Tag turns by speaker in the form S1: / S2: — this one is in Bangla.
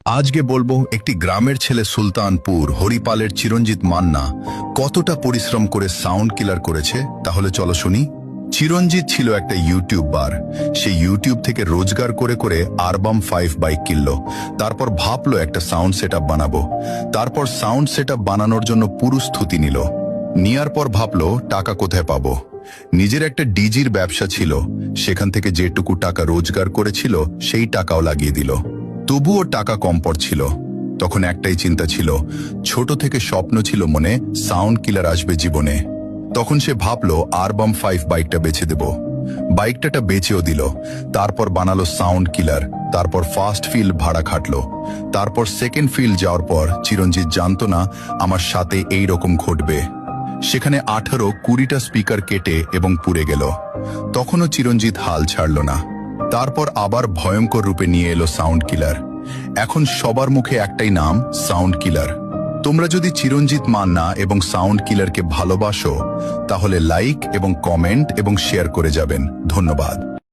S1: আজকে বলবো একটি গ্রামের ছেলে সুলতানপুর হরিপালের চিরঞ্জিত মান্না কতটা পরিশ্রম করে সাউন্ড কিলার করেছে। তাহলে চলো শুনি। চিরঞ্জিত ছিল একটা ইউটিউবার। সে ইউটিউব থেকে রোজগার করে করে আরবাম 5 বাইক কিনল। তারপর ভাবলো একটা সাউন্ড সেটআপ বানাবো। তারপর সাউন্ড সেটআপ বানানোর জন্য পুরো স্থুতি নিল। নেয়ার পর ভাবলো টাকা কোথায় পাবো। নিজের একটা ডিজির ব্যবসা ছিল, সেখান থেকে যেটুকু টাকা রোজগার করেছিল সেই টাকাও লাগিয়ে দিল। তবুও টাকা কম পড়ছিল। তখন একটাই চিন্তা ছিল, ছোট থেকে স্বপ্ন ছিল মনে সাউন্ড কিলার আসবে জীবনে। তখন সে ভাবলো আরবাম 5 বাইকটা বেছে দেব। বাইকটাটা বেচেও দিল। তারপর বানালো সাউন্ড কিলার। তারপর ফার্স্ট ফিল্ড ভাড়া খাটলো। তারপর সেকেন্ড ফিল্ড যাওয়ার পর চিরঞ্জিত জানতো না আমার সাথে এই রকম ঘটবে। সেখানে 18-20টা স্পিকার কেটে এবং পুড়ে গেল। তখনও চিরঞ্জিত হাল ছাড়ল না। তারপর আবার ভয়ঙ্কর রূপে নিয়ে এলো সাউন্ড কিলার। এখন সবার মুখে একটাই নাম, সাউন্ড কিলার। তোমরা যদি চিরঞ্জিত মান্না এবং সাউন্ড কিলারকে ভালোবাসো তাহলে লাইক এবং কমেন্ট এবং শেয়ার করে যাবেন। ধন্যবাদ।